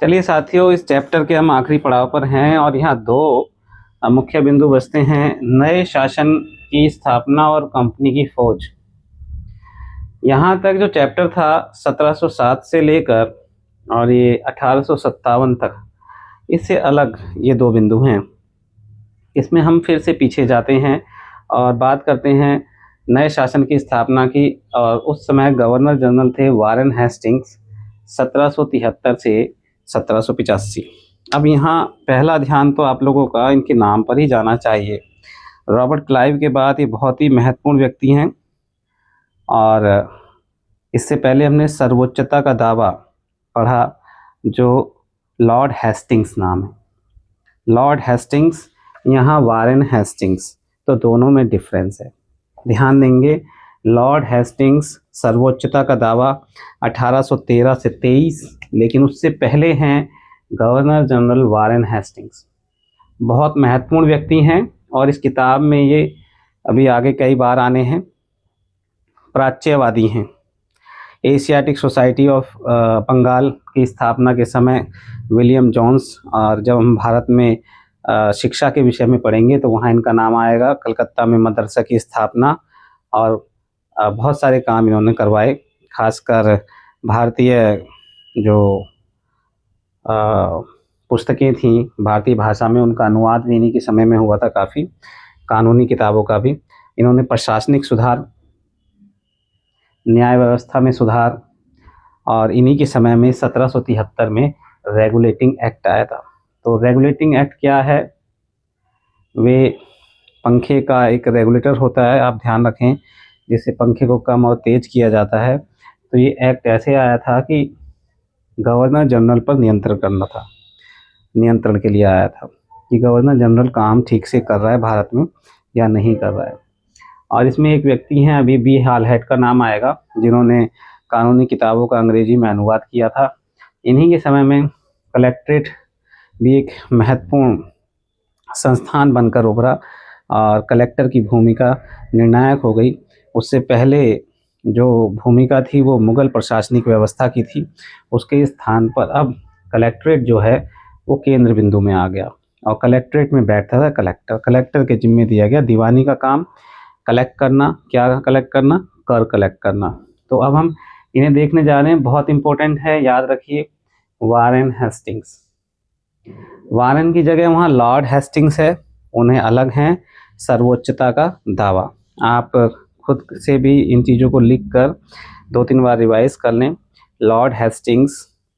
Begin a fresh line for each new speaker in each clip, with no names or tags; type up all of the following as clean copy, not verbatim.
चलिए साथियों, इस चैप्टर के हम आखिरी पड़ाव पर हैं और यहाँ दो मुख्य बिंदु बचते हैं। नए शासन की स्थापना और कंपनी की फौज। यहाँ तक जो चैप्टर था 1707 से लेकर और ये 1857 तक, इससे अलग ये दो बिंदु हैं। इसमें हम फिर से पीछे जाते हैं और बात करते हैं नए शासन की स्थापना की। और उस समय गवर्नर जनरल थे वारेन हेस्टिंग्स, 1773 से 1785। अब यहाँ पहला ध्यान तो आप लोगों का इनके नाम पर ही जाना चाहिए। रॉबर्ट क्लाइव के बाद ये बहुत ही महत्वपूर्ण व्यक्ति हैं और इससे पहले हमने सर्वोच्चता का दावा पढ़ा जो लॉर्ड हेस्टिंग्स नाम है। लॉर्ड हेस्टिंग्स, यहाँ वारेन हेस्टिंग्स, तो दोनों में डिफरेंस है। ध्यान देंगे, लॉर्ड हेस्टिंग्स सर्वोच्चता का दावा 1813 से 23, लेकिन उससे पहले हैं गवर्नर जनरल वारेन हेस्टिंग्स। बहुत महत्वपूर्ण व्यक्ति हैं और इस किताब में ये अभी आगे कई बार आने हैं। प्राच्यवादी हैं। एशियाटिक सोसाइटी ऑफ बंगाल की स्थापना के समय विलियम जोन्स, और जब हम भारत में शिक्षा के विषय में पढ़ेंगे तो वहाँ इनका नाम आएगा। कलकत्ता में मदरसा की स्थापना और बहुत सारे काम इन्होंने करवाए। खासकर भारतीय जो पुस्तकें थीं भारतीय भाषा में, उनका अनुवाद भी इन्हीं के समय में हुआ था। काफ़ी कानूनी किताबों का भी इन्होंने प्रशासनिक सुधार, न्याय व्यवस्था में सुधार, और इन्हीं के समय में 1773 में रेगुलेटिंग एक्ट आया था। तो रेगुलेटिंग एक्ट क्या है? वे पंखे का एक रेगुलेटर होता है, आप ध्यान रखें, जिससे पंखे को कम और तेज किया जाता है। तो ये एक्ट ऐसे आया था कि गवर्नर जनरल पर नियंत्रण करना था, नियंत्रण के लिए आया था कि गवर्नर जनरल काम ठीक से कर रहा है भारत में या नहीं कर रहा है। और इसमें एक व्यक्ति हैं, अभी बी हालहेड का नाम आएगा, जिन्होंने कानूनी किताबों का अंग्रेजी में अनुवाद किया था। इन्हीं के समय में कलेक्ट्रेट भी एक महत्वपूर्ण संस्थान बनकर उभरा और कलेक्टर की भूमिका निर्णायक हो गई। उससे पहले जो भूमिका थी वो मुग़ल प्रशासनिक व्यवस्था की थी। उसके स्थान पर अब कलेक्ट्रेट जो है वो केंद्र बिंदु में आ गया और कलेक्ट्रेट में बैठता था कलेक्टर। कलेक्टर के जिम्मे दिया गया दीवानी का काम, कलेक्ट करना। क्या कलेक्ट करना? कर कलेक्ट करना। तो अब हम इन्हें देखने जा रहे हैं, बहुत इंपॉर्टेंट है, याद रखिए। वारेन हेस्टिंग्स, वारेन की जगह वहाँ लॉर्ड हेस्टिंग्स है, उन्हें अलग हैं सर्वोच्चता का दावा। आप खुद से भी इन चीज़ों को लिख कर 2-3 बार रिवाइज कर लें। लॉर्ड हेस्टिंग्स,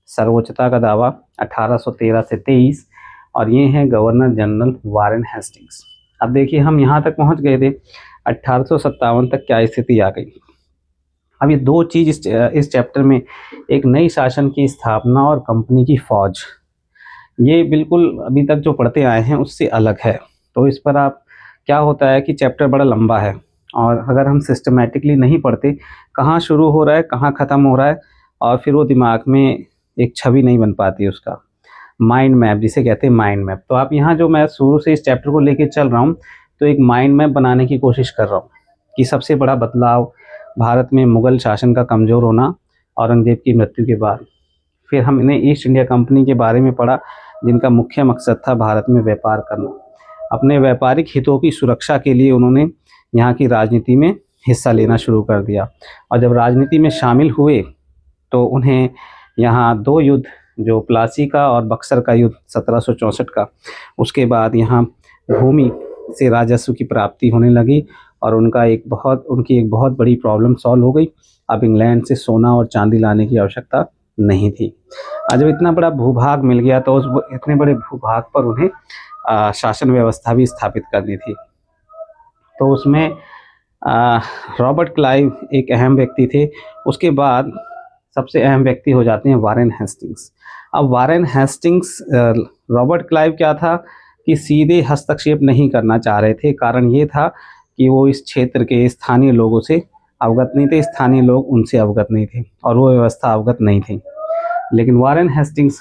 सर्वोच्चता का दावा 1813 से 23, और ये हैं गवर्नर जनरल वारेन हेस्टिंग्स। अब देखिए, हम यहाँ तक पहुँच गए थे, 1857 तक क्या स्थिति आ गई। अब ये दो चीज़ इस चैप्टर में, एक नई शासन की स्थापना और कंपनी की फौज, ये बिल्कुल अभी तक जो पढ़ते आए हैं उससे अलग है। तो इस पर आप, क्या होता है कि चैप्टर बड़ा लंबा है और अगर हम सिस्टमेटिकली नहीं पढ़ते, कहाँ शुरू हो रहा है कहाँ ख़त्म हो रहा है, और फिर वो दिमाग में एक छवि नहीं बन पाती उसका, माइंड मैप जिसे कहते हैं, माइंड मैप। तो आप यहाँ जो मैं शुरू से इस चैप्टर को लेके चल रहा हूँ, तो एक माइंड मैप बनाने की कोशिश कर रहा हूँ कि सबसे बड़ा बदलाव भारत में मुग़ल शासन का कमज़ोर होना औरंगज़ेब की मृत्यु के बाद। फिर हमने ईस्ट इंडिया कंपनी के बारे में पढ़ा, जिनका मुख्य मकसद था भारत में व्यापार करना। अपने व्यापारिक हितों की सुरक्षा के लिए उन्होंने यहाँ की राजनीति में हिस्सा लेना शुरू कर दिया, और जब राजनीति में शामिल हुए तो उन्हें यहाँ 2 युद्ध, जो प्लासी का और बक्सर का युद्ध 1764 का, उसके बाद यहाँ भूमि से राजस्व की प्राप्ति होने लगी और उनकी एक बहुत बड़ी प्रॉब्लम सॉल्व हो गई। अब इंग्लैंड से सोना और चांदी लाने की आवश्यकता नहीं थी। जब इतना बड़ा भूभाग मिल गया तो उस इतने बड़े भूभाग पर उन्हें शासन व्यवस्था भी स्थापित करनी थी। तो उसमें रॉबर्ट क्लाइव एक अहम व्यक्ति थे। उसके बाद सबसे अहम व्यक्ति हो जाते हैं वारेन हेस्टिंग्स। अब वारेन हेस्टिंग्स, रॉबर्ट क्लाइव क्या था कि सीधे हस्तक्षेप नहीं करना चाह रहे थे। कारण ये था कि वो इस क्षेत्र के स्थानीय लोगों से अवगत नहीं थे, स्थानीय लोग उनसे अवगत नहीं थे और वो व्यवस्था अवगत नहीं थी। लेकिन वारेन हेस्टिंग्स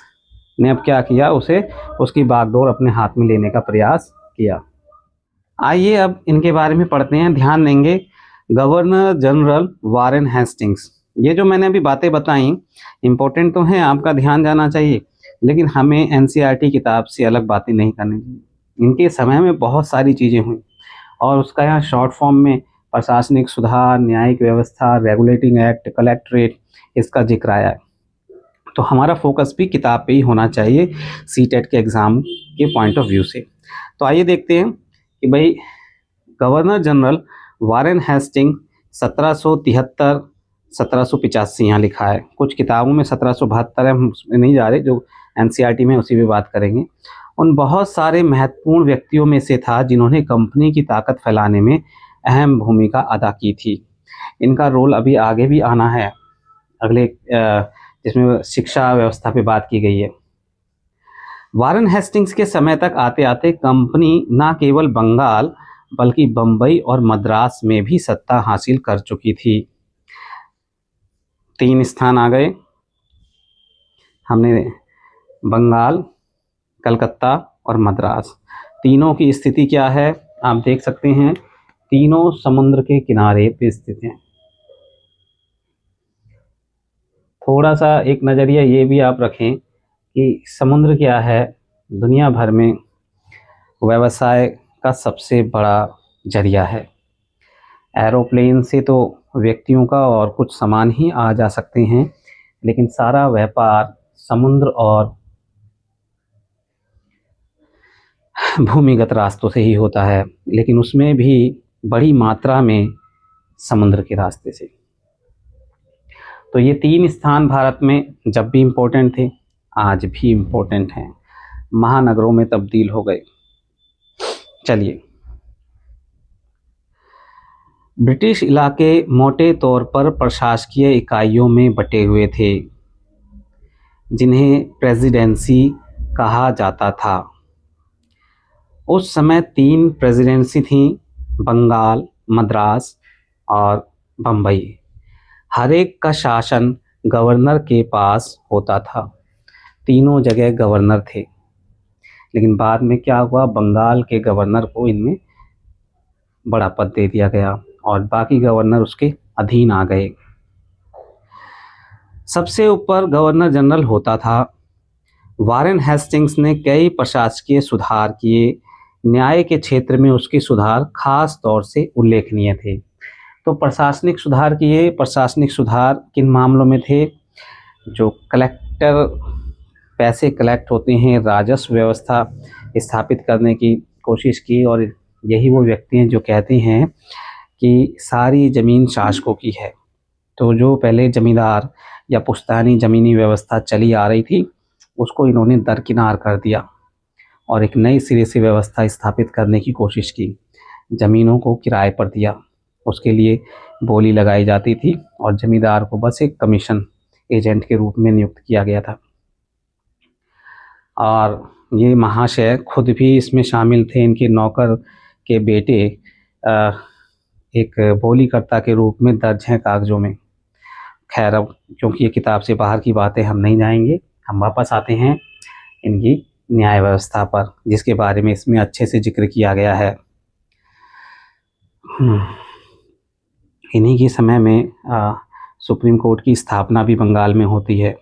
ने अब क्या किया, उसकी बागडोर अपने हाथ में लेने का प्रयास किया। आइए अब इनके बारे में पढ़ते हैं। ध्यान देंगे, गवर्नर जनरल वारेन हेस्टिंग्स, ये जो मैंने अभी बातें बताई इंपॉर्टेंट तो हैं, आपका ध्यान जाना चाहिए। लेकिन हमें एनसीईआरटी किताब से अलग बातें नहीं करनी चाहिए। इनके समय में बहुत सारी चीज़ें हुई और उसका यहाँ शॉर्ट फॉर्म में प्रशासनिक सुधार, न्यायिक व्यवस्था, रेगुलेटिंग एक्ट, कलेक्ट्रेट, इसका जिक्र आया है। तो हमारा फोकस भी किताब पे ही होना चाहिए सीटेट के एग्ज़ाम के पॉइंट ऑफ व्यू से। तो आइए देखते हैं कि भाई गवर्नर जनरल वारेन हेस्टिंग 1773 1785 यहाँ लिखा है। कुछ किताबों में 1772 है, हम उसमें नहीं जा रहे, जो एनसीईआरटी में उसी पे बात करेंगे। उन बहुत सारे महत्वपूर्ण व्यक्तियों में से था जिन्होंने कंपनी की ताकत फैलाने में अहम भूमिका अदा की थी। इनका रोल अभी आगे भी आना है, अगले जिसमें शिक्षा व्यवस्था पे बात की गई है। वारेन हेस्टिंग्स के समय तक आते आते कंपनी न केवल बंगाल बल्कि बम्बई और मद्रास में भी सत्ता हासिल कर चुकी थी। 3 स्थान आ गए, हमने बंगाल, कलकत्ता और मद्रास। तीनों की स्थिति क्या है आप देख सकते हैं, तीनों समुद्र के किनारे पे स्थित हैं। थोड़ा सा एक नज़रिया ये भी आप रखें कि समुद्र क्या है, दुनिया भर में व्यवसाय का सबसे बड़ा जरिया है। एरोप्लेन से तो व्यक्तियों का और कुछ सामान ही आ जा सकते हैं, लेकिन सारा व्यापार समुद्र और भूमिगत रास्तों से ही होता है, लेकिन उसमें भी बड़ी मात्रा में समुद्र के रास्ते से। तो ये 3 स्थान भारत में जब भी इम्पोर्टेंट थे, आज भी इम्पोर्टेंट हैं, महानगरों में तब्दील हो गए। चलिए, ब्रिटिश इलाके मोटे तौर पर प्रशासकीय इकाइयों में बटे हुए थे, जिन्हें प्रेसिडेंसी कहा जाता था। उस समय 3 प्रेसिडेंसी थीं, बंगाल, मद्रास और बम्बई। हर एक का शासन गवर्नर के पास होता था। तीनों जगह गवर्नर थे, लेकिन बाद में क्या हुआ, बंगाल के गवर्नर को इनमें बड़ा पद दे दिया गया और बाकी गवर्नर उसके अधीन आ गए। सबसे ऊपर गवर्नर जनरल होता था। वारेन हेस्टिंग्स ने कई प्रशासकीय सुधार किए। न्याय के क्षेत्र में उसके सुधार खास तौर से उल्लेखनीय थे। तो प्रशासनिक सुधार किए। प्रशासनिक सुधार किन मामलों में थे? जो कलेक्टर पैसे कलेक्ट होते हैं, राजस्व व्यवस्था स्थापित करने की कोशिश की, और यही वो व्यक्ति हैं जो कहते हैं कि सारी ज़मीन शासकों की है। तो जो पहले ज़मींदार या पुश्तैनी ज़मीनी व्यवस्था चली आ रही थी, उसको इन्होंने दरकिनार कर दिया और एक नई सिरे से व्यवस्था स्थापित करने की कोशिश की। ज़मीनों को किराए पर दिया, उसके लिए बोली लगाई जाती थी और ज़मींदार को बस एक कमीशन एजेंट के रूप में नियुक्त किया गया था। और ये महाशय खुद भी इसमें शामिल थे। इनके नौकर के बेटे एक बोलीकर्ता के रूप में दर्ज हैं कागज़ों में। खैर, अब क्योंकि ये किताब से बाहर की बातें हम नहीं जाएंगे, हम वापस आते हैं इनकी न्याय व्यवस्था पर, जिसके बारे में इसमें अच्छे से जिक्र किया गया है। इन्हीं के समय में सुप्रीम कोर्ट की स्थापना भी बंगाल में होती है।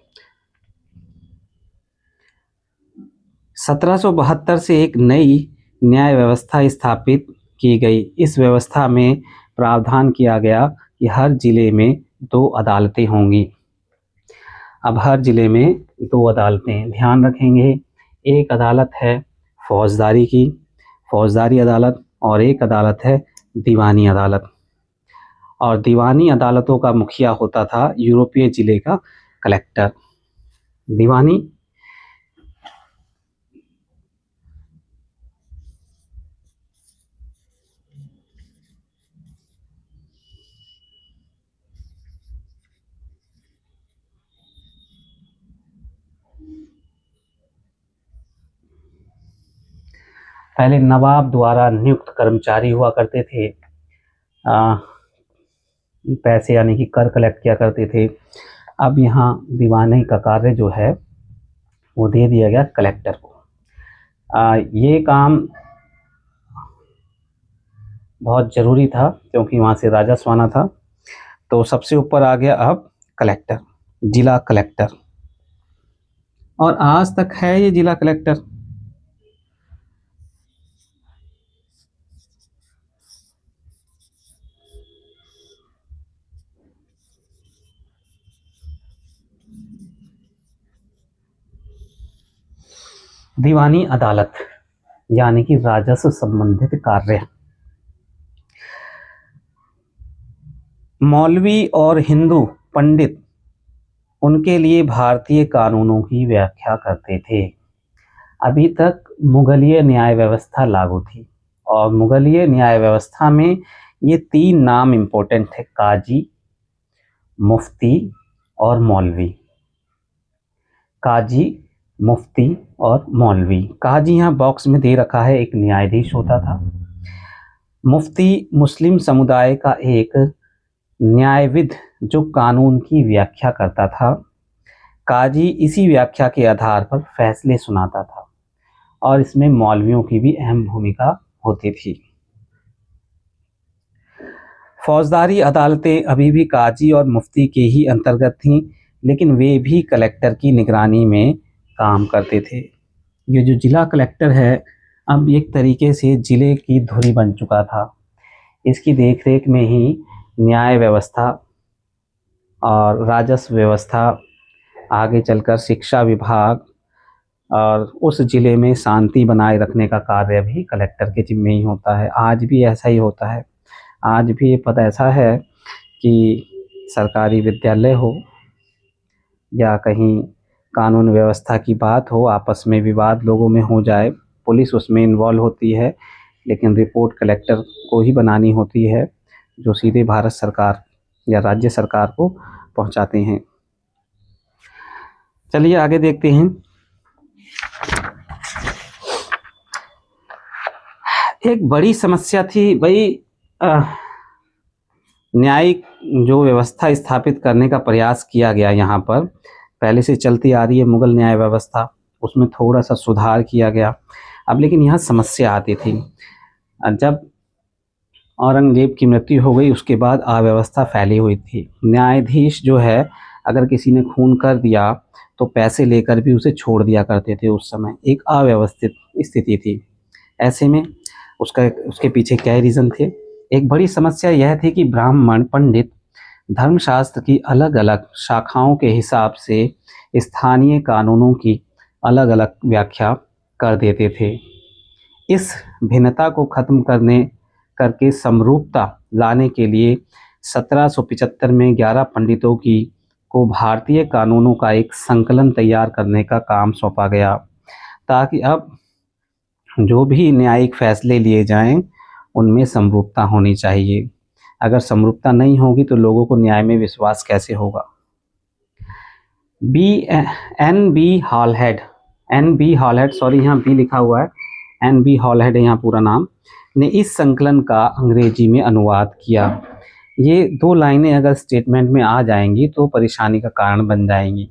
1772 से एक नई न्याय व्यवस्था स्थापित की गई। इस व्यवस्था में प्रावधान किया गया कि हर जिले में 2 अदालतें होंगी। अब हर जिले में 2 अदालतें, ध्यान रखेंगे, एक अदालत है फौजदारी की, फौजदारी अदालत, और एक अदालत है दीवानी अदालत। और दीवानी अदालतों का मुखिया होता था यूरोपीय जिले का कलेक्टर। दीवानी पहले नवाब द्वारा नियुक्त कर्मचारी हुआ करते थे, पैसे यानी कि कर कलेक्ट किया करते थे। अब यहाँ दीवानी का कार्य जो है वो दे दिया गया कलेक्टर को। ये काम बहुत ज़रूरी था क्योंकि वहाँ से राजस्व आना था। तो सबसे ऊपर आ गया अब कलेक्टर, जिला कलेक्टर। और आज तक है ये जिला कलेक्टर। दीवानी अदालत यानी कि राजस्व संबंधित कार्य। मौलवी और हिंदू पंडित उनके लिए भारतीय कानूनों की व्याख्या करते थे। अभी तक मुगलीय न्याय व्यवस्था लागू थी और मुगलीय न्याय व्यवस्था में ये तीन नाम इम्पोर्टेंट थे, काजी, मुफ्ती और मौलवी। काजी, मुफ्ती और मौलवी। काजी यहाँ बॉक्स में दे रखा है, एक न्यायाधीश होता था। मुफ्ती मुस्लिम समुदाय का एक न्यायविद जो कानून की व्याख्या करता था। काजी इसी व्याख्या के आधार पर फैसले सुनाता था और इसमें मौलवियों की भी अहम भूमिका होती थी। फौजदारी अदालतें अभी भी काजी और मुफ्ती के ही अंतर्गत थीं, लेकिन वे भी कलेक्टर की निगरानी में काम करते थे। ये जो जिला कलेक्टर है अब एक तरीके से जिले की धुरी बन चुका था। इसकी देखरेख में ही न्याय व्यवस्था और राजस्व व्यवस्था, आगे चलकर शिक्षा विभाग और उस जिले में शांति बनाए रखने का कार्य भी कलेक्टर के जिम्मे ही होता है। आज भी ऐसा ही होता है। आज भी ये पता ऐसा है कि सरकारी विद्यालय हो या कहीं कानून व्यवस्था की बात हो, आपस में विवाद लोगों में हो जाए, पुलिस उसमें इन्वॉल्व होती है, लेकिन रिपोर्ट कलेक्टर को ही बनानी होती है, जो सीधे भारत सरकार या राज्य सरकार को पहुंचाते हैं। चलिए आगे देखते हैं। एक बड़ी समस्या थी भाई, न्यायिक जो व्यवस्था स्थापित करने का प्रयास किया गया यहाँ पर, पहले से चलती आ रही है मुगल न्याय व्यवस्था, उसमें थोड़ा सा सुधार किया गया। अब लेकिन यहाँ समस्या आती थी। जब औरंगजेब की मृत्यु हो गई उसके बाद अव्यवस्था फैली हुई थी। न्यायाधीश जो है अगर किसी ने खून कर दिया तो पैसे लेकर भी उसे छोड़ दिया करते थे। उस समय एक अव्यवस्थित स्थिति थी। ऐसे में उसके पीछे क्या रीज़न थे? एक बड़ी समस्या यह थी कि ब्राह्मण पंडित धर्मशास्त्र की अलग अलग शाखाओं के हिसाब से स्थानीय कानूनों की अलग अलग व्याख्या कर देते थे। इस भिन्नता को खत्म करके समरूपता लाने के लिए 1775 में 11 पंडितों को भारतीय कानूनों का एक संकलन तैयार करने का काम सौंपा गया, ताकि अब जो भी न्यायिक फैसले लिए जाएं उनमें समरूपता होनी चाहिए। अगर समरूपता नहीं होगी तो लोगों को न्याय में विश्वास कैसे होगा? एन बी हॉलहेड, सॉरी यहाँ बी लिखा हुआ है, एन.बी. हॉलहेड है यहाँ पूरा नाम, ने इस संकलन का अंग्रेजी में अनुवाद किया। ये दो लाइनें अगर स्टेटमेंट में आ जाएंगी तो परेशानी का कारण बन जाएंगी।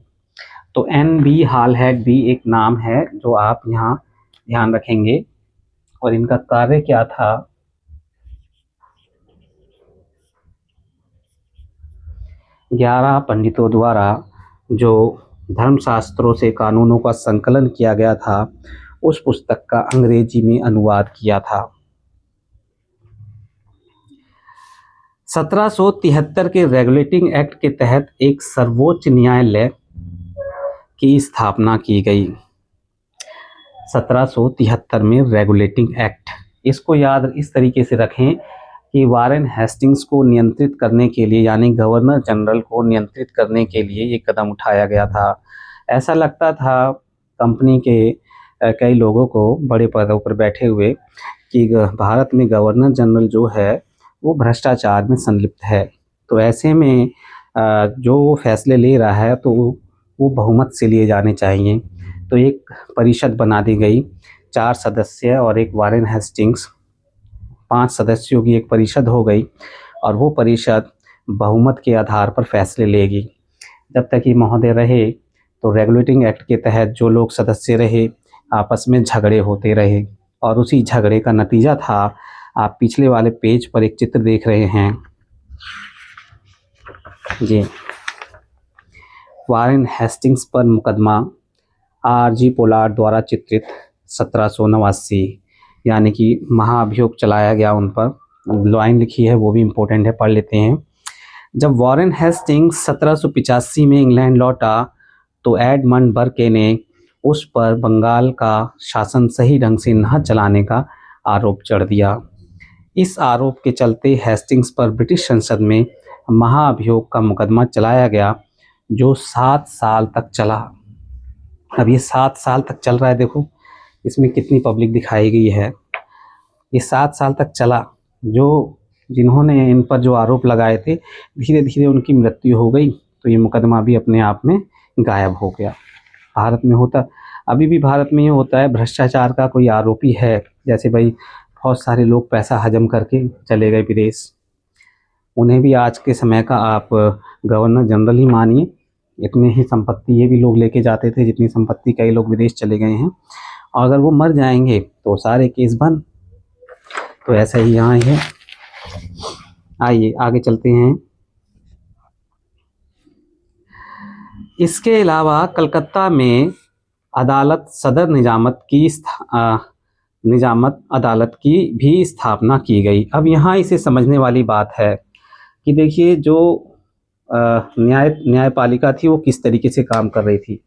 तो एन.बी. हॉलहेड भी एक नाम है जो आप यहाँ ध्यान रखेंगे। और इनका कार्य क्या था? 11 पंडितों द्वारा जो धर्मशास्त्रों से कानूनों का संकलन किया गया था, उस पुस्तक का अंग्रेजी में अनुवाद किया था। 1773 के रेगुलेटिंग एक्ट के तहत एक सर्वोच्च न्यायालय की स्थापना की गई। 1773 में रेगुलेटिंग एक्ट, इसको याद इस तरीके से रखें कि वारेन हेस्टिंग्स को नियंत्रित करने के लिए, यानी गवर्नर जनरल को नियंत्रित करने के लिए ये कदम उठाया गया था। ऐसा लगता था कंपनी के कई लोगों को बड़े पदों पर बैठे हुए कि भारत में गवर्नर जनरल जो है वो भ्रष्टाचार में संलिप्त है। तो ऐसे में जो फैसले ले रहा है तो वो बहुमत से लिए जाने चाहिए। तो एक परिषद बना दी गई, 4 सदस्य और एक वारेन हेस्टिंग्स, 5 सदस्यों की एक परिषद हो गई और वो परिषद बहुमत के आधार पर फैसले लेगी। जब तक ये महोदय रहे तो रेगुलेटिंग एक्ट के तहत जो लोग सदस्य रहे आपस में झगड़े होते रहे और उसी झगड़े का नतीजा था, आप पिछले वाले पेज पर एक चित्र देख रहे हैं जी, वारेन हेस्टिंग्स पर मुकदमा आरजी पोलार्ड द्वारा चित्रित 1789, यानी कि महाअभियोग चलाया गया उन पर। लाइन लिखी है वो भी इम्पोर्टेंट है, पढ़ लेते हैं। जब वॉरेन हेस्टिंग्स 1785 में इंग्लैंड लौटा तो एडमंड बर्के ने उस पर बंगाल का शासन सही ढंग से न चलाने का आरोप चढ़ दिया। इस आरोप के चलते हेस्टिंग्स पर ब्रिटिश संसद में महाअभियोग का मुकदमा चलाया गया, जो 7 साल तक चला। अब ये 7 साल तक चल रहा है, देखो इसमें कितनी पब्लिक दिखाई गई है। ये 7 साल तक चला। जो जिन्होंने इन पर जो आरोप लगाए थे, धीरे धीरे उनकी मृत्यु हो गई, तो ये मुकदमा भी अपने आप में गायब हो गया। भारत में होता, अभी भी भारत में ये होता है, भ्रष्टाचार का कोई आरोपी है, जैसे भाई बहुत सारे लोग पैसा हजम करके चले गए विदेश, उन्हें भी आज के समय का आप गवर्नर जनरल ही मानिए। इतनी ही संपत्ति ये भी लोग लेके जाते थे जितनी संपत्ति कई लोग विदेश चले गए हैं, और अगर वो मर जाएंगे तो सारे केस बंद। तो ऐसा ही यहाँ है। आइए आगे चलते हैं। इसके अलावा कलकत्ता में अदालत सदर निजामत अदालत की भी स्थापना की गई। अब यहाँ इसे समझने वाली बात है कि देखिए जो न्यायपालिका थी वो किस तरीके से काम कर रही थी।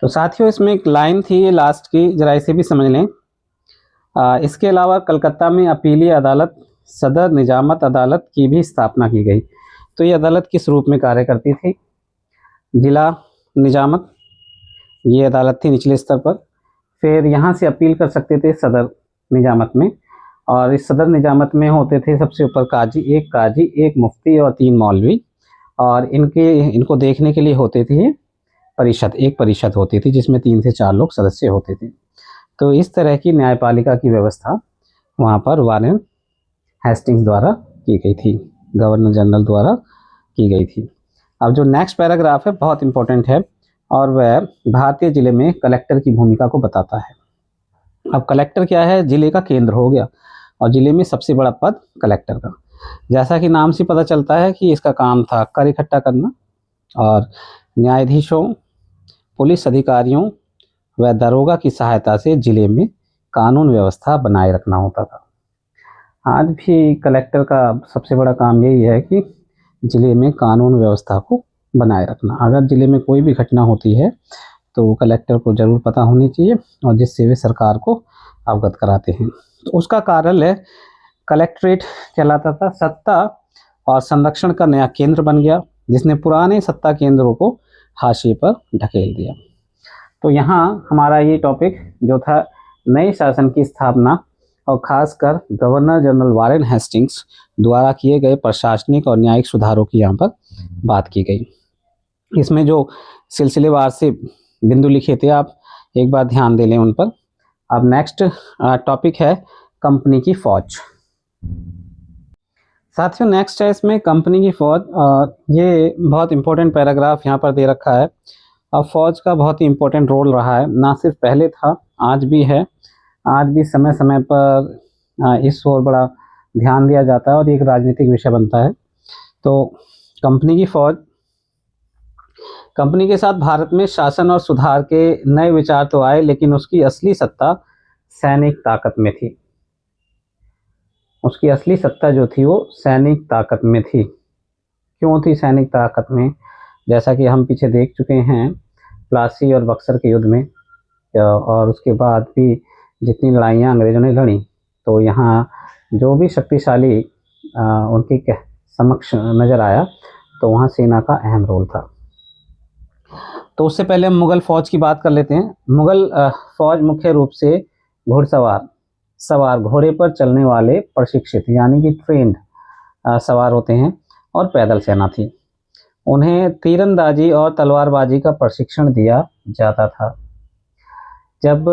तो साथियों इसमें एक लाइन थी ये लास्ट की, जरा इसे भी समझ लें। इसके अलावा कलकत्ता में अपीली अदालत सदर निजामत अदालत की भी स्थापना की गई। तो ये अदालत किस रूप में कार्य करती थी? जिला निजामत, ये अदालत थी निचले स्तर पर। फिर यहाँ से अपील कर सकते थे सदर निजामत में, और इस सदर निजामत में होते थे सबसे ऊपर काजी, एक मुफ्ती और 3 मौलवी, और इनको देखने के लिए होते थे एक परिषद होती थी जिसमें 3 से 4 लोग सदस्य होते थे। तो इस तरह की न्यायपालिका की व्यवस्था वहाँ पर वॉरेन हेस्टिंग्स द्वारा की गई थी, गवर्नर जनरल द्वारा की गई थी। अब जो नेक्स्ट पैराग्राफ है बहुत इंपॉर्टेंट है, और वह भारतीय जिले में कलेक्टर की भूमिका को बताता है। अब कलेक्टर क्या है? जिले का केंद्र हो गया, और जिले में सबसे बड़ा पद कलेक्टर का। जैसा कि नाम से पता चलता है कि इसका काम था कर इकट्ठा करना, और न्यायाधीशों, पुलिस अधिकारियों व दरोगा की सहायता से जिले में कानून व्यवस्था बनाए रखना होता था। आज भी कलेक्टर का सबसे बड़ा काम यही है कि जिले में कानून व्यवस्था को बनाए रखना। अगर जिले में कोई भी घटना होती है तो कलेक्टर को ज़रूर पता होनी चाहिए, और जिससे वे सरकार को अवगत कराते हैं। तो उसका कार्यालय कलेक्ट्रेट कहलाता था। सत्ता और संरक्षण का नया केंद्र बन गया, जिसने पुराने सत्ता केंद्रों को हाशिए पर ढकेल दिया। तो यहाँ हमारा ये टॉपिक जो था नए शासन की स्थापना, और ख़ासकर गवर्नर जनरल वॉरेन हेस्टिंग्स द्वारा किए गए प्रशासनिक और न्यायिक सुधारों की यहाँ पर बात की गई। इसमें जो सिलसिलेवार से बिंदु लिखे थे आप एक बार ध्यान दे लें उन पर। अब नेक्स्ट टॉपिक है कंपनी की फौज। साथियों नेक्स्ट है इसमें कंपनी की फौज, और ये बहुत इंपॉर्टेंट पैराग्राफ यहाँ पर दे रखा है। अब फौज का बहुत ही इम्पोर्टेंट रोल रहा है, ना सिर्फ पहले था, आज भी है। आज भी समय समय पर इस ओर बड़ा ध्यान दिया जाता है, और एक राजनीतिक विषय बनता है। तो कंपनी की फौज, कंपनी के साथ भारत में शासन और सुधार के नए विचार तो आए, लेकिन उसकी असली सत्ता सैनिक ताकत में थी। उसकी असली सत्ता जो थी वो सैनिक ताकत में थी। क्यों थी सैनिक ताकत में? जैसा कि हम पीछे देख चुके हैं प्लासी और बक्सर के युद्ध में, और उसके बाद भी जितनी लड़ाइयाँ अंग्रेज़ों ने लड़ी, तो यहाँ जो भी शक्तिशाली उनके समक्ष नज़र आया, तो वहाँ सेना का अहम रोल था। तो उससे पहले हम मुग़ल फ़ौज की बात कर लेते हैं। मुग़ल फ़ौज मुख्य रूप से सवार घोड़े पर चलने वाले प्रशिक्षित यानी कि ट्रेंड सवार होते हैं, और पैदल सेना थी। उन्हें तीरंदाजी और तलवारबाजी का प्रशिक्षण दिया जाता था। जब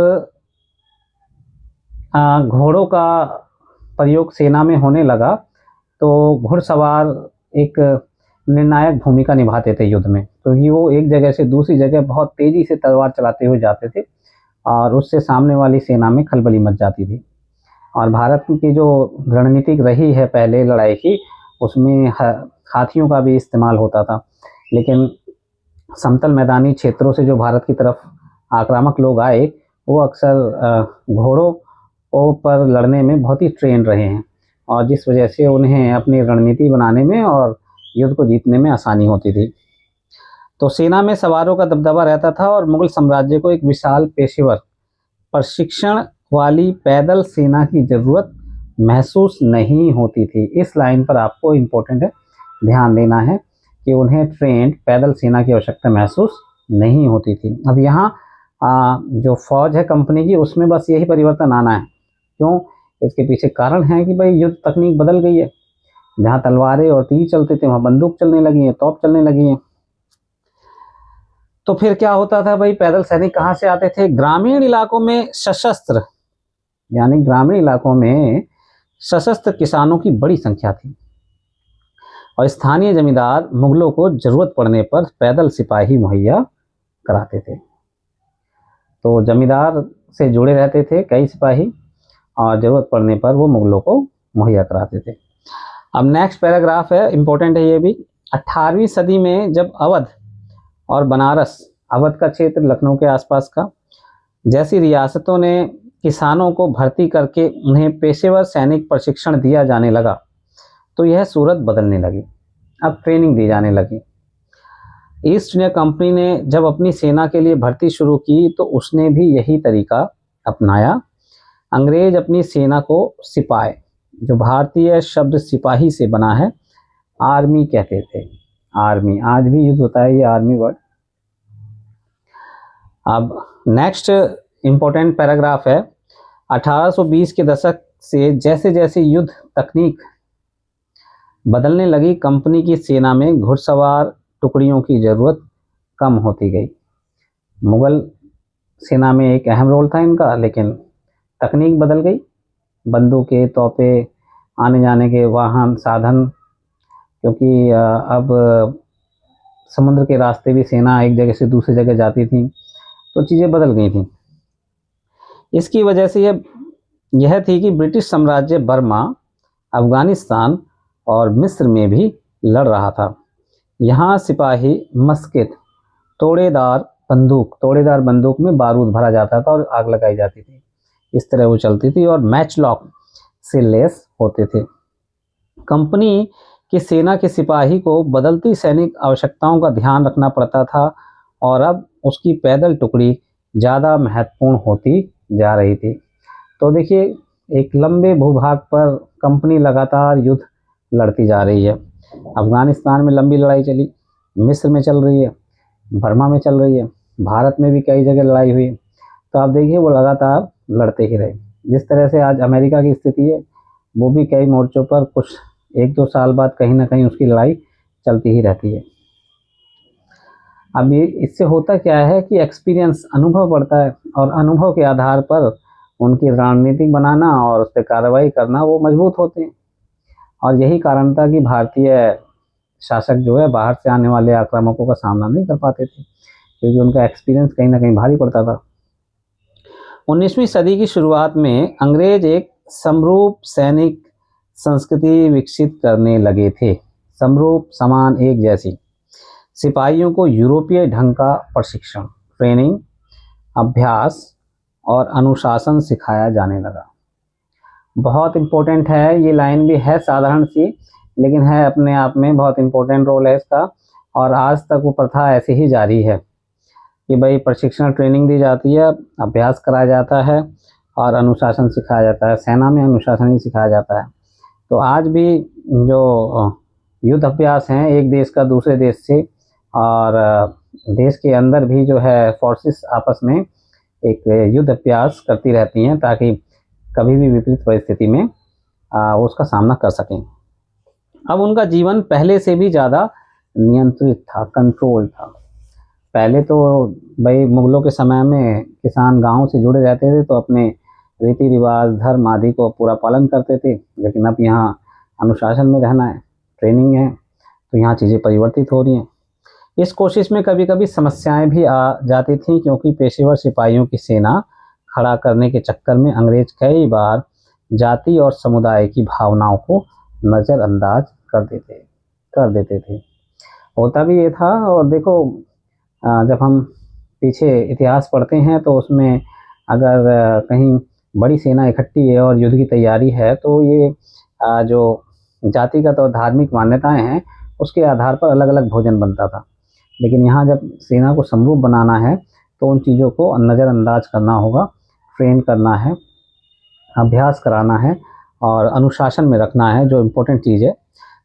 घोड़ों का प्रयोग सेना में होने लगा, तो घुड़सवार एक निर्णायक भूमिका निभाते थे युद्ध में, क्योंकि वो एक जगह से दूसरी जगह बहुत तेज़ी से तलवार चलाते हुए जाते थे, और उससे सामने वाली सेना में खलबली मच जाती थी। और भारत की जो रणनीतिक रही है पहले लड़ाई की, उसमें हाथियों का भी इस्तेमाल होता था, लेकिन समतल मैदानी क्षेत्रों से जो भारत की तरफ आक्रामक लोग आए, वो अक्सर घोड़ों पर लड़ने में बहुत ही ट्रेन रहे हैं, और जिस वजह से उन्हें अपनी रणनीति बनाने में और युद्ध को जीतने में आसानी होती थी। तो सेना में सवारों का दबदबा रहता था, और मुगल साम्राज्य को एक विशाल पेशेवर प्रशिक्षण वाली पैदल सेना की जरूरत महसूस नहीं होती थी। इस लाइन पर आपको इम्पोर्टेंट है, ध्यान देना है कि उन्हें ट्रेंड पैदल सेना की आवश्यकता महसूस नहीं होती थी। अब यहाँ जो फौज है कंपनी की, उसमें बस यही परिवर्तन आना है। क्यों? इसके पीछे कारण है कि भाई युद्ध तकनीक बदल गई है। जहाँ तलवारें और तीर चलते थे, वहाँ बंदूक चलने लगी है, तोप चलने लगी है। तो फिर क्या होता था भाई, पैदल सैनिक कहाँ से आते थे? ग्रामीण इलाकों में सशस्त्र, यानी ग्रामीण इलाकों में सशस्त्र किसानों की बड़ी संख्या थी, और स्थानीय जमींदार मुगलों को जरूरत पड़ने पर पैदल सिपाही मुहैया कराते थे। तो जमींदार से जुड़े रहते थे कई सिपाही, और ज़रूरत पड़ने पर वो मुगलों को मुहैया कराते थे। अब नेक्स्ट पैराग्राफ है, इम्पोर्टेंट है ये भी। 18वीं सदी में जब अवध और बनारस, अवध का क्षेत्र लखनऊ के आसपास का, जैसी रियासतों ने किसानों को भर्ती करके उन्हें पेशेवर सैनिक प्रशिक्षण दिया जाने लगा, तो यह सूरत बदलने लगी। अब ट्रेनिंग दी जाने लगी। ईस्ट इंडिया कंपनी ने जब अपनी सेना के लिए भर्ती शुरू की, तो उसने भी यही तरीका अपनाया। अंग्रेज अपनी सेना को सिपाही, जो भारतीय शब्द सिपाही से बना है, आर्मी कहते थे। आर्मी आज भी यूज होता है ये आर्मी वर्ड। अब नेक्स्ट इंपॉर्टेंट पैराग्राफ है, 1820 के दशक से जैसे जैसे युद्ध तकनीक बदलने लगी, कंपनी की सेना में घुड़सवार टुकड़ियों की जरूरत कम होती गई। मुगल सेना में एक अहम रोल था इनका, लेकिन तकनीक बदल गई। बंदूकें, तोपे, आने जाने के वाहन, साधन, क्योंकि अब समुद्र के रास्ते भी सेना एक जगह से दूसरी जगह जाती थी, तो चीज़ें बदल गई थी। इसकी वजह से यह थी कि ब्रिटिश साम्राज्य बर्मा, अफगानिस्तान और मिस्र में भी लड़ रहा था। यहाँ सिपाही मस्केट, तोड़ेदार बंदूक में बारूद भरा जाता था और आग लगाई जाती थी। इस तरह वो चलती थी, और मैच लॉक से लेस होते थे। कंपनी की सेना के सिपाही को बदलती सैनिक आवश्यकताओं का ध्यान रखना पड़ता था, और अब उसकी पैदल टुकड़ी ज़्यादा महत्वपूर्ण होती जा रही थी। तो देखिए, एक लंबे भूभाग पर कंपनी लगातार युद्ध लड़ती जा रही है। अफगानिस्तान में लंबी लड़ाई चली, मिस्र में चल रही है, बर्मा में चल रही है, भारत में भी कई जगह लड़ाई हुई। तो आप देखिए, वो लगातार लड़ते ही रहे। जिस तरह से आज अमेरिका की स्थिति है, वो भी कई मोर्चों पर कुछ 1-2 साल बाद कहीं ना कहीं उसकी लड़ाई चलती ही रहती है। अब ये इससे होता क्या है कि एक्सपीरियंस, अनुभव बढ़ता है, और अनुभव के आधार पर उनकी रणनीति बनाना और उस पर कार्रवाई करना वो मजबूत होते हैं। और यही कारण था कि भारतीय शासक जो है बाहर से आने वाले आक्रामकों का सामना नहीं कर पाते थे, क्योंकि उनका एक्सपीरियंस कहीं ना कहीं भारी पड़ता था। 19वीं सदी की शुरुआत में अंग्रेज एक समरूप सैनिक संस्कृति विकसित करने लगे थे। समरूप, समान, एक जैसी। सिपाहियों को यूरोपीय ढंग का प्रशिक्षण, ट्रेनिंग, अभ्यास और अनुशासन सिखाया जाने लगा। बहुत इम्पोर्टेंट है, ये लाइन भी है साधारण सी, लेकिन है अपने आप में बहुत इम्पोर्टेंट रोल है इसका। और आज तक वो प्रथा ऐसे ही जारी है कि भाई प्रशिक्षण, ट्रेनिंग दी जाती है, अभ्यास कराया जाता है और अनुशासन सिखाया जाता है। सेना में अनुशासन ही सिखाया जाता है। तो आज भी जो युद्ध अभ्यास हैं एक देश का दूसरे देश से, और देश के अंदर भी जो है फोर्सेस आपस में एक युद्ध अभ्यास करती रहती हैं, ताकि कभी भी विपरीत परिस्थिति में उसका सामना कर सकें। अब उनका जीवन पहले से भी ज़्यादा नियंत्रित था, कंट्रोल था। पहले तो भाई मुगलों के समय में किसान गांव से जुड़े रहते थे, तो अपने रीति रिवाज, धर्म आदि को पूरा पालन करते थे। लेकिन अब यहाँ अनुशासन में रहना है, ट्रेनिंग है, तो यहाँ चीज़ें परिवर्तित हो रही हैं। इस कोशिश में कभी कभी समस्याएं भी आ जाती थी, क्योंकि पेशेवर सिपाहियों की सेना खड़ा करने के चक्कर में अंग्रेज कई बार जाति और समुदाय की भावनाओं को नज़रअंदाज कर देते थे। होता भी ये था। और देखो, जब हम पीछे इतिहास पढ़ते हैं तो उसमें अगर कहीं बड़ी सेना इकट्ठी है और युद्ध की तैयारी है तो ये जो जातिगत और धार्मिक मान्यताएं हैं उसके आधार पर अलग अलग भोजन बनता था। लेकिन यहाँ जब सेना को समरूप बनाना है तो उन चीज़ों को नज़रअंदाज करना होगा, ट्रेन करना है, अभ्यास कराना है और अनुशासन में रखना है, जो इम्पोर्टेंट चीज़ है।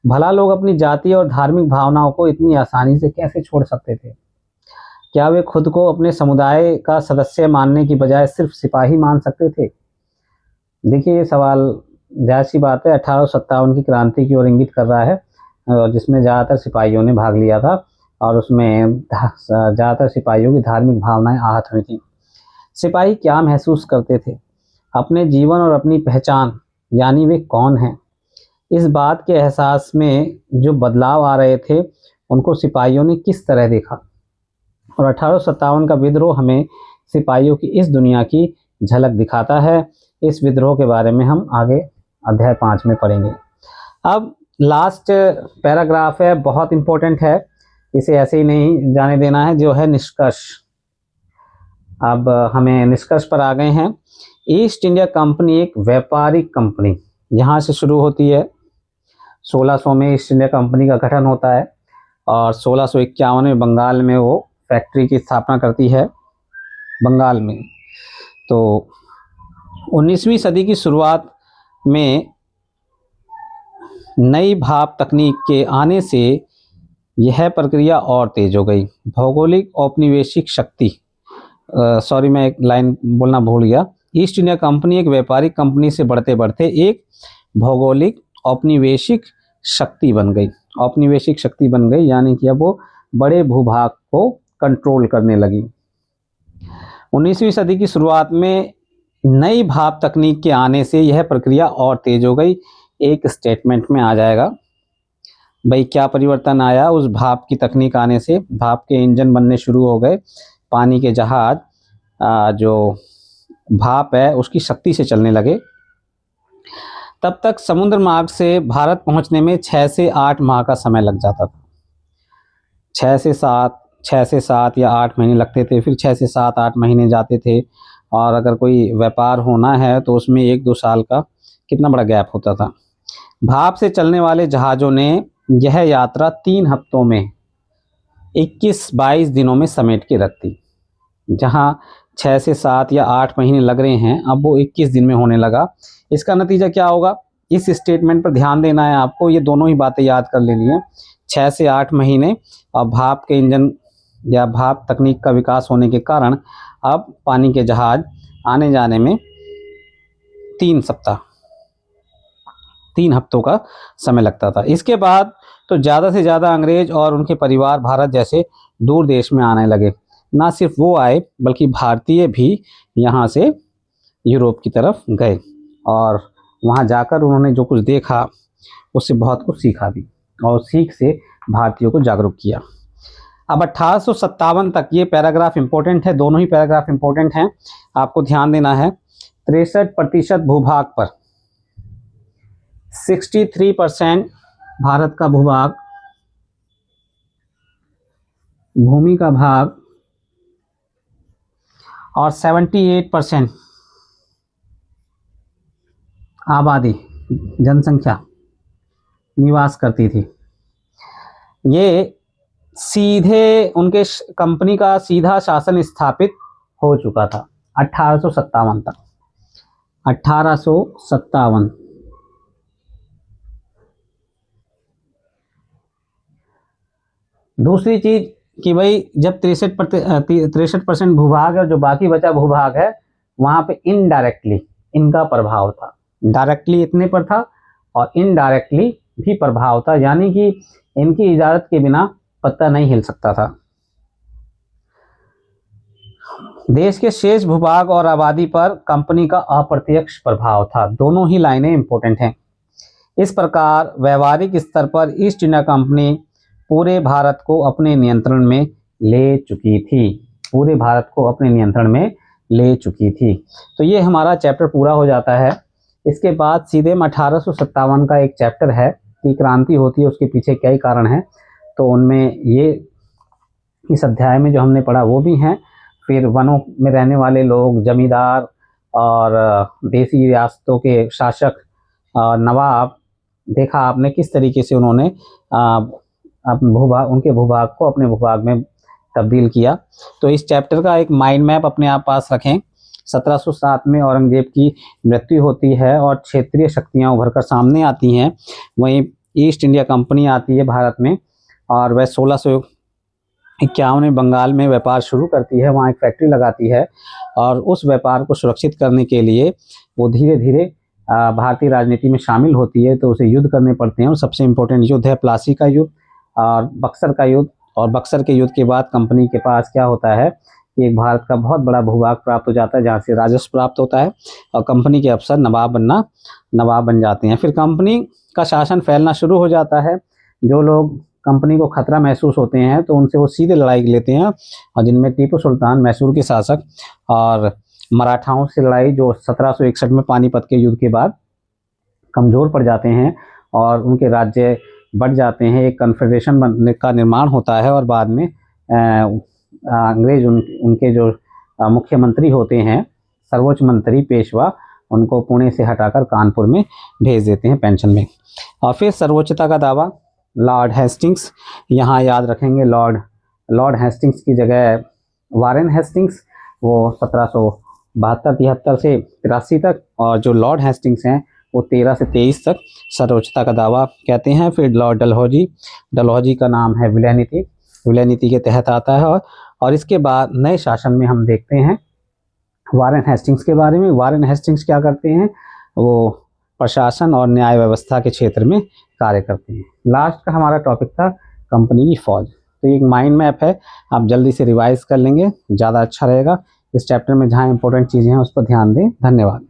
भला लोग अपनी जाति और धार्मिक भावनाओं को इतनी आसानी से कैसे छोड़ सकते थे? क्या वे खुद को अपने समुदाय का सदस्य मानने की बजाय सिर्फ सिपाही मान सकते थे? देखिए, ये सवाल जायज़ सी बात है, 1857 की क्रांति की ओर इंगित कर रहा है, जिसमें ज़्यादातर सिपाहियों ने भाग लिया था और उसमें ज़्यादातर सिपाहियों की धार्मिक भावनाएं आहत हुई थी। सिपाही क्या महसूस करते थे? अपने जीवन और अपनी पहचान, यानी वे कौन हैं, इस बात के एहसास में जो बदलाव आ रहे थे, उनको सिपाहियों ने किस तरह देखा? और 1857 का विद्रोह हमें सिपाहियों की इस दुनिया की झलक दिखाता है। इस विद्रोह के बारे में हम आगे अध्याय 5 में पढ़ेंगे। अब लास्ट पैराग्राफ है, बहुत इंपॉर्टेंट है, इसे ऐसे ही नहीं जाने देना है, जो है निष्कर्ष। अब हमें निष्कर्ष पर आ गए हैं। ईस्ट इंडिया कंपनी एक व्यापारिक कंपनी यहाँ से शुरू होती है। 1600 में ईस्ट इंडिया कंपनी का गठन होता है और 1651 में बंगाल में वो फैक्ट्री की स्थापना करती है, बंगाल में। तो 19वीं सदी की शुरुआत में नई भाप तकनीक के आने से यह प्रक्रिया और तेज हो गई। भौगोलिक औपनिवेशिक शक्ति, सॉरी मैं एक लाइन बोलना भूल गया। ईस्ट इंडिया कंपनी एक व्यापारिक कंपनी से बढ़ते बढ़ते एक भौगोलिक औपनिवेशिक शक्ति बन गई। औपनिवेशिक शक्ति बन गई यानी कि अब वो बड़े भूभाग को कंट्रोल करने लगी। 19वीं सदी की शुरुआत में नई भाप तकनीक के आने से यह प्रक्रिया और तेज हो गई। एक स्टेटमेंट में आ जाएगा भाई क्या परिवर्तन आया उस भाप की तकनीक आने से। भाप के इंजन बनने शुरू हो गए, पानी के जहाज जो भाप है उसकी शक्ति से चलने लगे। तब तक समुद्र मार्ग से भारत पहुंचने में 6 से 8 माह का समय लग जाता था। 6 से 7 या 8 महीने लगते थे, फिर 6 से 7-8 महीने जाते थे। और अगर कोई व्यापार होना है तो उसमें 1-2 साल का कितना बड़ा गैप होता था। भाप से चलने वाले जहाज़ों ने यह यात्रा 3 हफ्तों में 21-22 दिनों में समेट के रख दी। जहाँ 6 से 7 या 8 महीने लग रहे हैं, अब वो 21 दिन में होने लगा। इसका नतीजा क्या होगा, इस स्टेटमेंट पर ध्यान देना है आपको, ये दोनों ही बातें याद कर लेनी है। 6 से 8 महीने और भाप के इंजन या भाप तकनीक का विकास होने के कारण अब पानी के जहाज आने जाने में 3 हफ्तों का समय लगता था। इसके बाद तो ज़्यादा से ज़्यादा अंग्रेज और उनके परिवार भारत जैसे दूर देश में आने लगे। ना सिर्फ वो आए बल्कि भारतीय भी यहाँ से यूरोप की तरफ गए और वहाँ जाकर उन्होंने जो कुछ देखा उससे बहुत कुछ सीखा भी और सीख से भारतीयों को जागरूक किया। अब 1857 तक ये पैराग्राफ इम्पोर्टेंट है, दोनों ही पैराग्राफ इम्पोर्टेंट हैं, आपको ध्यान देना है। 63% भूभाग पर 63% भारत का भूभाग, भूमि का भाग और 78% आबादी, जनसंख्या निवास करती थी। ये सीधे उनके कंपनी का सीधा शासन स्थापित हो चुका था 1857 तक। 1857 दूसरी चीज कि भाई जब 63% भूभाग है, जो बाकी बचा भूभाग है, वहां पे इनडायरेक्टली इनका प्रभाव था। डायरेक्टली इतने पर था और इनडायरेक्टली भी प्रभाव था, यानी कि इनकी इजाजत के बिना पत्ता नहीं हिल सकता था। देश के शेष भूभाग और आबादी पर कंपनी का अप्रत्यक्ष प्रभाव था। दोनों ही लाइनें इंपॉर्टेंट हैं। इस प्रकार व्यवहारिक स्तर पर ईस्ट इंडिया कंपनी पूरे भारत को अपने नियंत्रण में ले चुकी थी। पूरे भारत को अपने नियंत्रण में ले चुकी थी। तो ये हमारा चैप्टर पूरा हो जाता है। इसके बाद सीधे 1857 का एक चैप्टर है कि क्रांति होती है, उसके पीछे क्या कारण है। तो उनमें ये इस अध्याय में जो हमने पढ़ा वो भी हैं। फिर वनों में रहने वाले लोग, जमींदार और देसी रियासतों के शासक, नवाब, देखा आपने किस तरीके से उन्होंने उनके भूभाग को अपने भूभाग में तब्दील किया। तो इस चैप्टर का एक माइंड मैप अपने आप पास रखें। 1707 में औरंगजेब की मृत्यु होती है और क्षेत्रीय शक्तियां उभरकर सामने आती हैं। वहीं ईस्ट इंडिया कंपनी आती है भारत में और वह 1651 में बंगाल में व्यापार शुरू करती है, वहाँ एक फैक्ट्री लगाती है और उस व्यापार को सुरक्षित करने के लिए वो धीरे धीरे भारतीय राजनीति में शामिल होती है। तो उसे युद्ध करने पड़ते हैं और सबसे इम्पोर्टेंट युद्ध है प्लासी का युद्ध और बक्सर का युद्ध। और बक्सर के युद्ध के बाद कंपनी के पास क्या होता है कि एक भारत का बहुत बड़ा भूभाग प्राप्त हो जाता है जहाँ से राजस्व प्राप्त होता है और कंपनी के अफसर नवाब बन जाते हैं। फिर कंपनी का शासन फैलना शुरू हो जाता है। जो लोग कंपनी को खतरा महसूस होते हैं तो उनसे वो सीधे लड़ाई लेते हैं और जिनमें टीपू सुल्तान मैसूर के शासक और मराठाओं से लड़ाई जो 1761 में पानीपत के युद्ध के बाद कमज़ोर पड़ जाते हैं और उनके राज्य बढ़ जाते हैं। एक कन्फेडरेशन बनने का निर्माण होता है और बाद में अंग्रेज उनके जो मुख्यमंत्री होते हैं, सर्वोच्च मंत्री पेशवा, उनको पुणे से हटाकर कानपुर में भेज देते हैं पेंशन में। और फिर सर्वोच्चता का दावा, लॉर्ड हेस्टिंग्स, यहाँ याद रखेंगे लॉर्ड हेस्टिंग्स की जगह वारेन हेस्टिंग्स, वो 1772-73 से 83 तक, और जो लॉर्ड हेस्टिंग्स हैं वो 13 से 23 तक सर्वोच्चता का दावा कहते हैं। फिर लॉर्ड डलहौजी का नाम है विलय नीति के तहत आता है। और इसके बाद नए शासन में हम देखते हैं वारेन हेस्टिंग्स के बारे में। वारेन हेस्टिंग्स क्या करते हैं, वो प्रशासन और न्याय व्यवस्था के क्षेत्र में कार्य करते हैं। लास्ट का हमारा टॉपिक था कंपनी की फौज। तो ये एक माइंड मैप है, आप जल्दी से रिवाइज कर लेंगे, ज़्यादा अच्छा रहेगा। इस चैप्टर में जहाँ इंपॉर्टेंट चीज़ें हैं उस पर ध्यान दें। धन्यवाद।